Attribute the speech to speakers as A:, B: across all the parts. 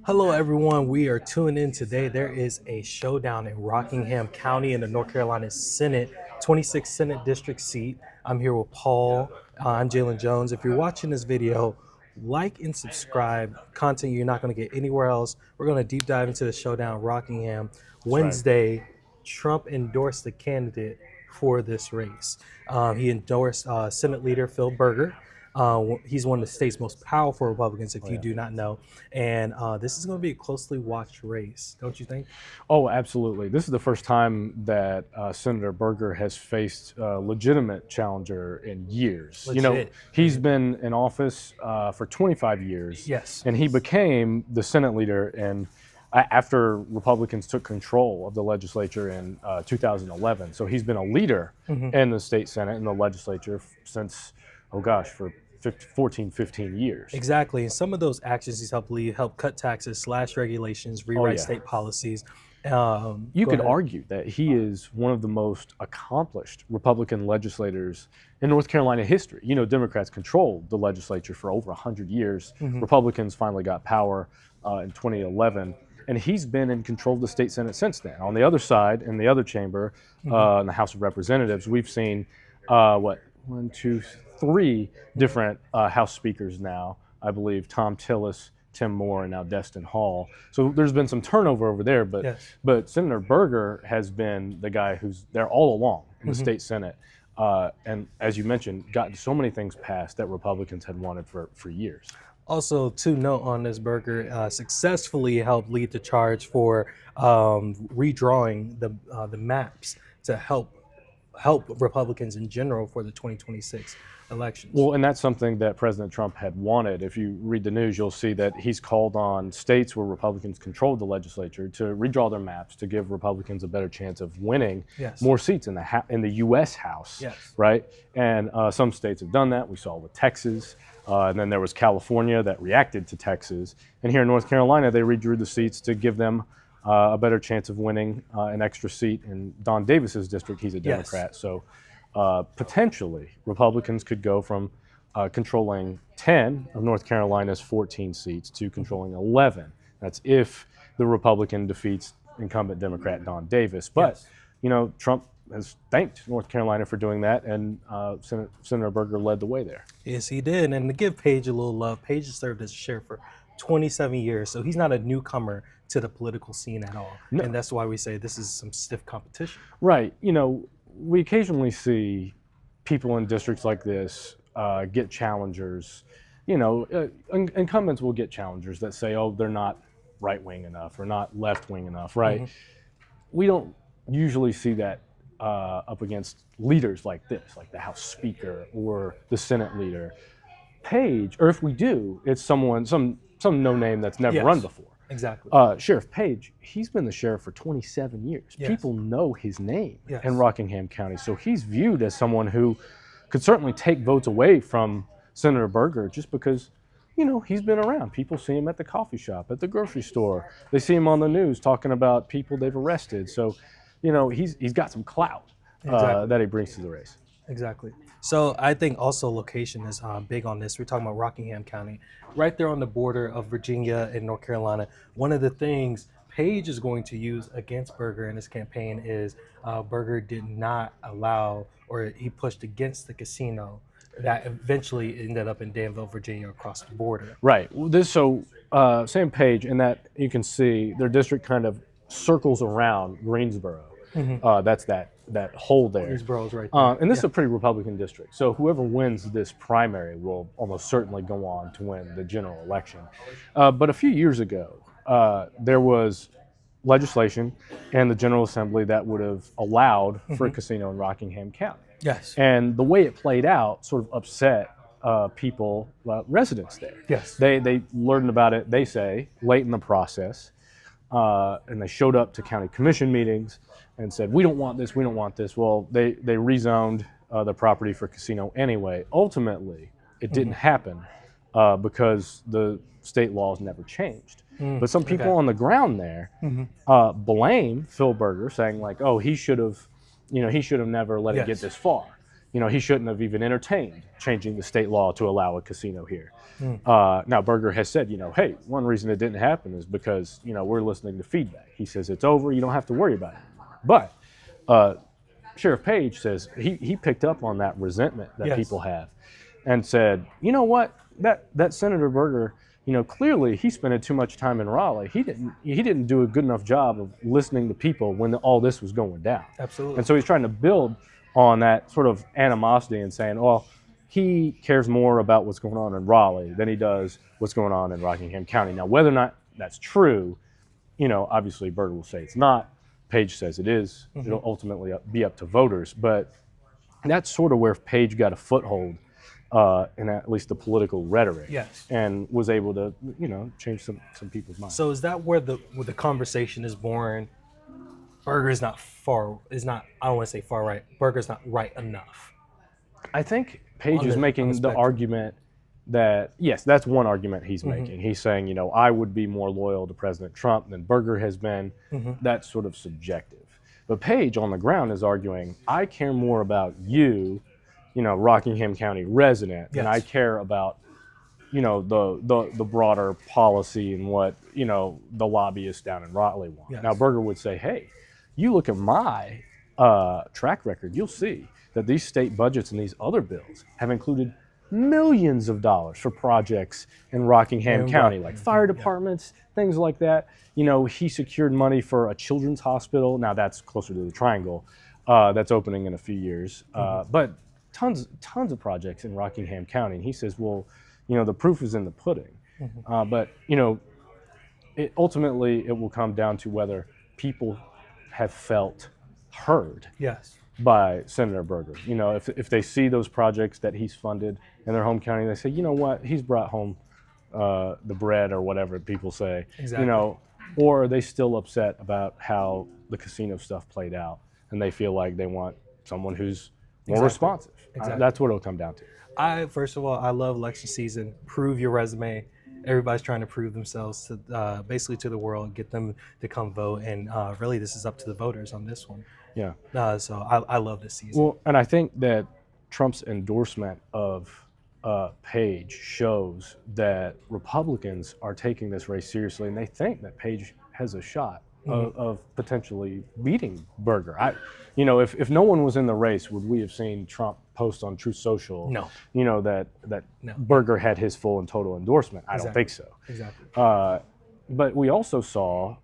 A: Hello, everyone. We are tuned in today. There is a showdown in Rockingham County in the North Carolina Senate, 26th Senate District seat. I'm here with Paul. I'm Jalen Jones. If you're watching this video, like and subscribe. Content you're not going to get anywhere else. We're going to deep dive into the showdown Rockingham. Wednesday, Trump endorsed the candidate for this race. He endorsed Senate Leader Phil Berger. He's one of the state's most powerful Republicans, if you do not know. And this is going to be a closely watched race, don't you think?
B: Oh, absolutely. This is the first time that Senator Berger has faced a legitimate challenger in years.
A: Legit.
B: He's been in office for 25 years.
A: Yes.
B: And he became the Senate leader after Republicans took control of the legislature in 2011. So he's been a leader in the state Senate and the legislature since, for 15 years.
A: Exactly. And some of those actions he's helped lead help cut taxes, slash regulations, rewrite state policies.
B: You could argue that he is one of the most accomplished Republican legislators in North Carolina history. Democrats controlled the legislature for over 100 years. Republicans finally got power in 2011. And he's been in control of the state Senate since then. On the other side, in the other chamber, in the House of Representatives, we've seen, three different House speakers now. I believe Tom Tillis, Tim Moore, and now Destin Hall. So there's been some turnover over there, but Senator Berger has been the guy who's there all along in the state Senate. And as you mentioned, gotten so many things passed that Republicans had wanted for years.
A: Also, to note on this, Berger successfully helped lead the charge for redrawing the maps to help Republicans in general for the 2026 elections.
B: Well, and that's something that President Trump had wanted. If you read the news, you'll see that he's called on states where Republicans controlled the legislature to redraw their maps to give Republicans a better chance of winning more seats in the U.S. House, right? And some states have done that. We saw with Texas, and then there was California that reacted to Texas. And here in North Carolina, they redrew the seats to give them a better chance of winning an extra seat in Don Davis's district. He's a Democrat, so potentially Republicans could go from controlling 10 of North Carolina's 14 seats to controlling 11. That's if the Republican defeats incumbent Democrat Don Davis. But Trump has thanked North Carolina for doing that, and Senator Berger led the way there.
A: Yes, he did. And to give Page a little love, Page has served as sheriff for 27 years, so he's not a newcomer to the political scene at all. No. And that's why we say this is some stiff competition.
B: Right. We occasionally see people in districts like this get challengers. Incumbents will get challengers that say, oh, they're not right-wing enough or not left-wing enough, right? We don't usually see that up against leaders like this, like the House Speaker or the Senate leader. Page, or if we do, it's some no-name that's never run before.
A: Exactly.
B: Sheriff Page, he's been the sheriff for 27 years. People know his name in Rockingham County, so he's viewed as someone who could certainly take votes away from Senator Berger just because, he's been around. People see him at the coffee shop, at the grocery store. They see him on the news talking about people they've arrested. So, he's got some clout that he brings to the race.
A: Exactly. So I think also location is big on this. We're talking about Rockingham County, right there on the border of Virginia and North Carolina. One of the things Page is going to use against Berger in his campaign is Berger did not allow, or he pushed against the casino that eventually ended up in Danville, Virginia, across the border.
B: Right. Sam Page, in that you can see their district kind of circles around Greensboro. That's that hole there.
A: Greensboro's right there.
B: And this is a pretty Republican district. So whoever wins this primary will almost certainly go on to win the general election. But a few years ago, there was legislation in the General Assembly that would have allowed for a casino in Rockingham County.
A: Yes.
B: And the way it played out sort of upset residents there.
A: Yes.
B: They learned about it, they say, late in the process. And they showed up to county commission meetings and said, we don't want this, we don't want this. Well, they rezoned the property for casino anyway. Ultimately, it didn't happen because the state laws never changed. But some people on the ground there blame Phil Berger, saying like, oh, he should have never let it get this far. he shouldn't have even entertained changing the state law to allow a casino here. Now, Berger has said, hey, one reason it didn't happen is because, we're listening to feedback. He says it's over. You don't have to worry about it. But Sheriff Page says he picked up on that resentment that people have and said, you know what, that Senator Berger, clearly he spent too much time in Raleigh. He didn't do a good enough job of listening to people when all this was going down.
A: Absolutely.
B: And so he's trying to build on that sort of animosity and saying, well, he cares more about what's going on in Raleigh than he does what's going on in Rockingham County. Now, whether or not that's true, obviously Berger will say it's not. Page says it is. It'll ultimately be up to voters. But that's sort of where Page got a foothold in at least the political rhetoric.
A: Yes.
B: And was able to, change some people's minds.
A: So is that where the conversation is born? Berger is not, I don't want to say far right. Berger's not right enough.
B: I think Page is making the argument that, yes, that's one argument he's making. He's saying, I would be more loyal to President Trump than Berger has been. That's sort of subjective. But Page on the ground is arguing, I care more about you, Rockingham County resident, than I care about, the broader policy and what, the lobbyists down in Raleigh want.
A: Yes.
B: Now, Berger would say, hey, you look at my track record, you'll see that these state budgets and these other bills have included millions of dollars for projects in Rockingham County, like fire departments, things like that. He secured money for a children's hospital. Now that's closer to the Triangle. That's opening in a few years. But tons of projects in Rockingham County. And he says, well, the proof is in the pudding. But, ultimately it will come down to whether people have felt heard.
A: Yes.
B: By Senator Berger. If they see those projects that he's funded in their home county, they say, you know what, he's brought home the bread or whatever people say.
A: Exactly.
B: Or are they still upset about how the casino stuff played out and they feel like they want someone who's more responsive. That's what it'll come down to.
A: First of all, I love election season. Prove your resume. Everybody's trying to prove themselves to basically to the world, get them to come vote, and really this is up to the voters on this one.
B: Yeah.
A: So I love this season.
B: Well, and I think that Trump's endorsement of Page shows that Republicans are taking this race seriously, and they think that Page has a shot of potentially beating Berger. If no one was in the race, would we have seen Trump post on Truth Social?
A: No.
B: That Berger had his full and total endorsement. I don't think so.
A: Exactly.
B: But we also saw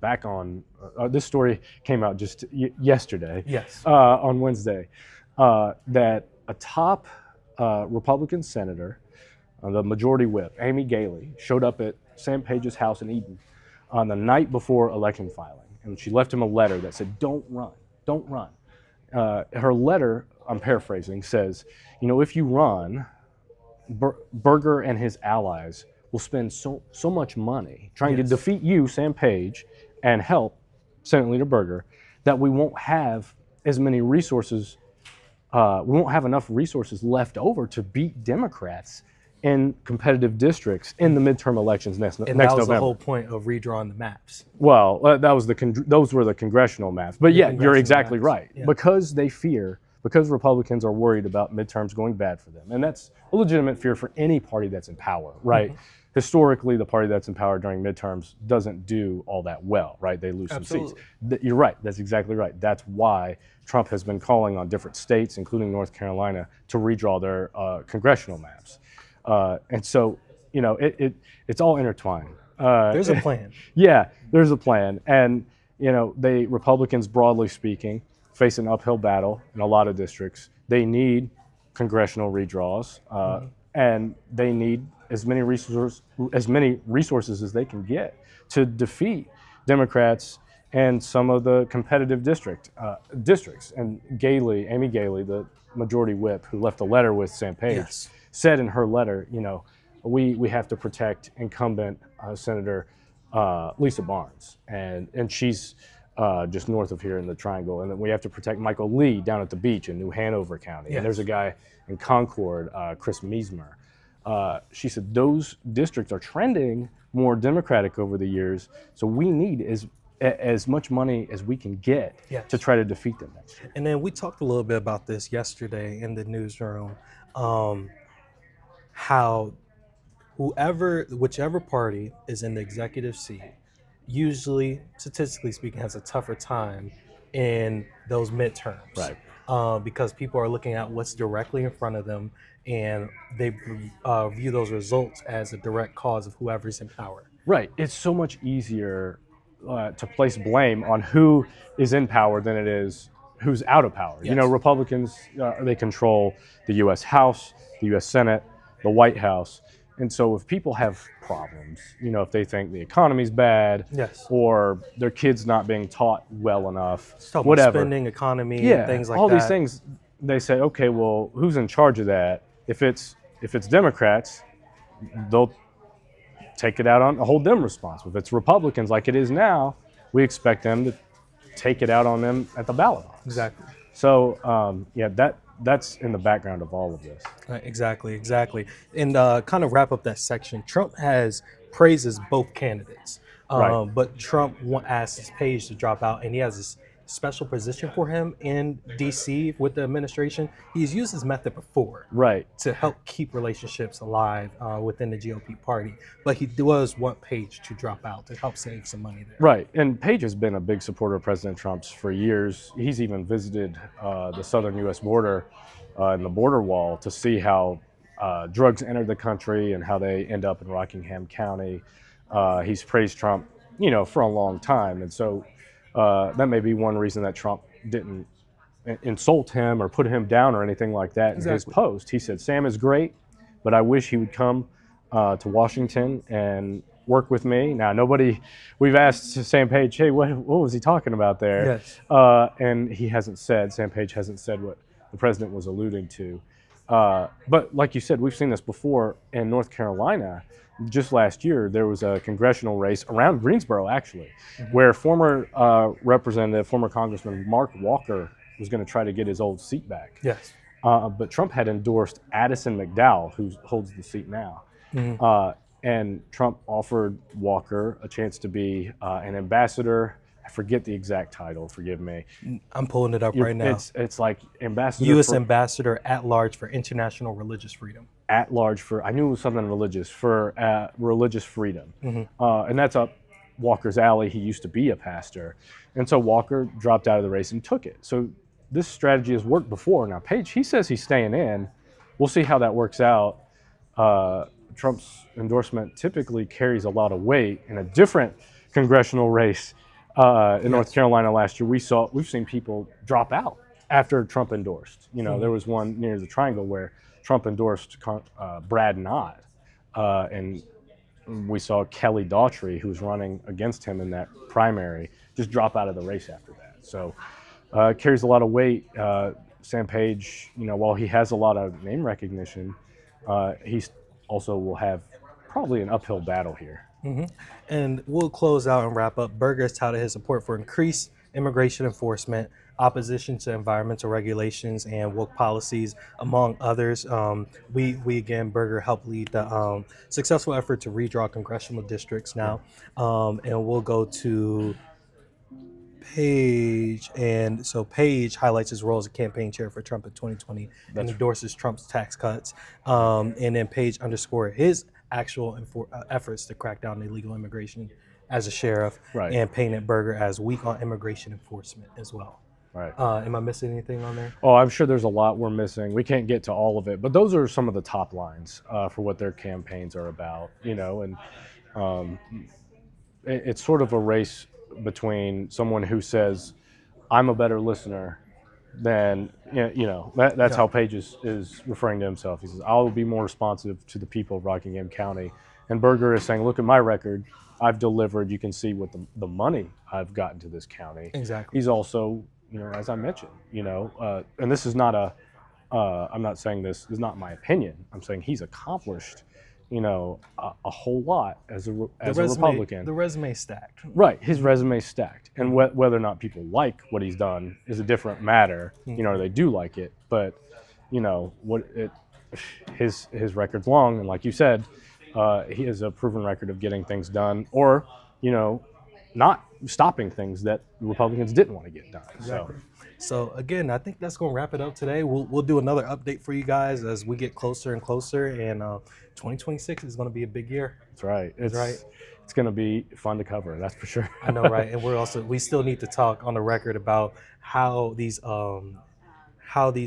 B: back on this story came out just yesterday.
A: Yes.
B: On Wednesday, that a top Republican senator, the majority whip, Amy Galey, showed up at Sam Page's house in Eden on the night before election filing, and she left him a letter that said, "Don't run, don't run." Her letter, I'm paraphrasing, says, if you run, Berger and his allies will spend so much money trying to defeat you, Sam Page, and help Senate Leader Berger, that we won't have as many resources. We won't have enough resources left over to beat Democrats in competitive districts in the midterm elections next November.
A: That was the whole point of redrawing the maps.
B: Well, those were the congressional maps. But yeah, you're exactly right. Yeah. Because Republicans are worried about midterms going bad for them. And that's a legitimate fear for any party that's in power, right? Historically, the party that's in power during midterms doesn't do all that well, right? They lose some seats. You're right. That's exactly right. That's why Trump has been calling on different states, including North Carolina, to redraw their congressional maps. And so, it's all intertwined.
A: There's a plan.
B: Yeah, there's a plan. And, Republicans, broadly speaking, face an uphill battle in a lot of districts. They need congressional redraws, and they need as many resources as they can get to defeat Democrats and some of the competitive districts. And Amy Galey, the majority whip who left a letter with Sam Page, said in her letter, we have to protect incumbent Senator Lisa Barnes, and she's just north of here in the Triangle, and then we have to protect Michael Lee down at the beach in New Hanover County, and there's a guy in Concord, Chris Meismer. She said those districts are trending more Democratic over the years, so we need as much money as we can get to try to defeat them next year.
A: And then we talked a little bit about this yesterday in the newsroom, how whichever party is in the executive seat, usually, statistically speaking, has a tougher time in those midterms.
B: Right.
A: Because people are looking at what's directly in front of them, and they view those results as a direct cause of whoever's in power.
B: Right. It's so much easier to place blame on who is in power than it is who's out of power.
A: Yes.
B: Republicans, they control the U.S. House, the U.S. Senate, the White House. And so if people have problems, if they think the economy's bad, or their kids not being taught well enough, whatever,
A: spending, economy, things like
B: all
A: that.
B: These things, they say, okay, well, who's in charge of that? If it's Democrats, they'll take it out on, hold them responsible. If it's Republicans, like it is now, we expect them to take it out on them at the ballot box.
A: Exactly.
B: So that's in the background of all of this.
A: Exactly. And kind of wrap up that section, Trump praises both candidates. But Trump asks Page to drop out, and he has this special position for him in D.C. with the administration. He's used this method before to help keep relationships alive within the GOP party. But he does want Page to drop out to help save some money there.
B: Right. And Page has been a big supporter of President Trump's for years. He's even visited the southern U.S. border and the border wall to see how drugs enter the country and how they end up in Rockingham County. He's praised Trump, for a long time. And so that may be one reason that Trump didn't insult him or put him down or anything like that in his post. He said, Sam is great, but I wish he would come to Washington and work with me. Now, we've asked Sam Page, hey, what was he talking about there? And Sam Page hasn't said what the president was alluding to. But like you said, we've seen this before in North Carolina. Just last year, there was a congressional race around Greensboro, actually, where former Congressman Mark Walker was going to try to get his old seat back. But Trump had endorsed Addison McDowell, who holds the seat now. And Trump offered Walker a chance to be an ambassador. I forget the exact title, forgive me.
A: I'm pulling it up right now.
B: It's like ambassador.
A: U.S. Ambassador at Large for International Religious Freedom.
B: At large for, I knew it was something religious, for religious freedom. And that's up Walker's alley. He used to be a pastor. And so Walker dropped out of the race and took it. So this strategy has worked before. Now, Page, he says he's staying in. We'll see how that works out. Trump's endorsement typically carries a lot of weight. In a different congressional race in North Carolina last year, we've seen people drop out after Trump endorsed. There was one near the Triangle where Trump endorsed Brad Knott, and we saw Kelly Daughtry, who was running against him in that primary, just drop out of the race after that. So it carries a lot of weight. Sam Page, while he has a lot of name recognition, he also will have probably an uphill battle here.
A: And we'll close out and wrap up. Berger has touted his support for increased immigration enforcement, opposition to environmental regulations, and woke policies, among others. We again, Berger helped lead the successful effort to redraw congressional districts now. And we'll go to Page. And so Page highlights his role as a campaign chair for Trump in 2020 and endorses Trump's tax cuts. And then Page underscored his actual efforts to crack down on illegal immigration as a sheriff, and painted Berger as weak on immigration enforcement as well. Am I missing anything on there?
B: Oh, I'm sure there's a lot we're missing. We can't get to all of it, but those are some of the top lines for what their campaigns are about, and it's sort of a race between someone who says, I'm a better listener than, that's how Page is referring to himself. He says, I'll be more responsive to the people of Rockingham County. And Berger is saying, look at my record. I've delivered. You can see what the money I've gotten to this county.
A: Exactly.
B: He's also, as I mentioned, and this is not I'm not saying this is not my opinion. I'm saying he's accomplished, a whole lot as a Republican.
A: The resume stacked.
B: Right, his resume stacked, and whether or not people like what he's done is a different matter. They do like it, but his record's long, and like you said, he has a proven record of getting things done, or not stopping things that Republicans didn't want to get done.
A: Exactly. So again, I think that's going to wrap it up today. We'll do another update for you guys as we get closer and closer, and 2026 is going to be a big year.
B: That's right. It's going to be fun to cover. That's for sure.
A: I know, right? And we still need to talk on the record about how these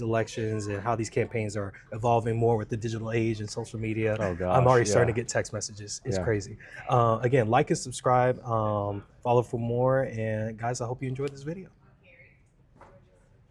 A: elections and how these campaigns are evolving more with the digital age and social media.
B: Oh gosh,
A: I'm already starting to get text messages. It's crazy. Again, like and subscribe, follow for more. And guys, I hope you enjoyed this video.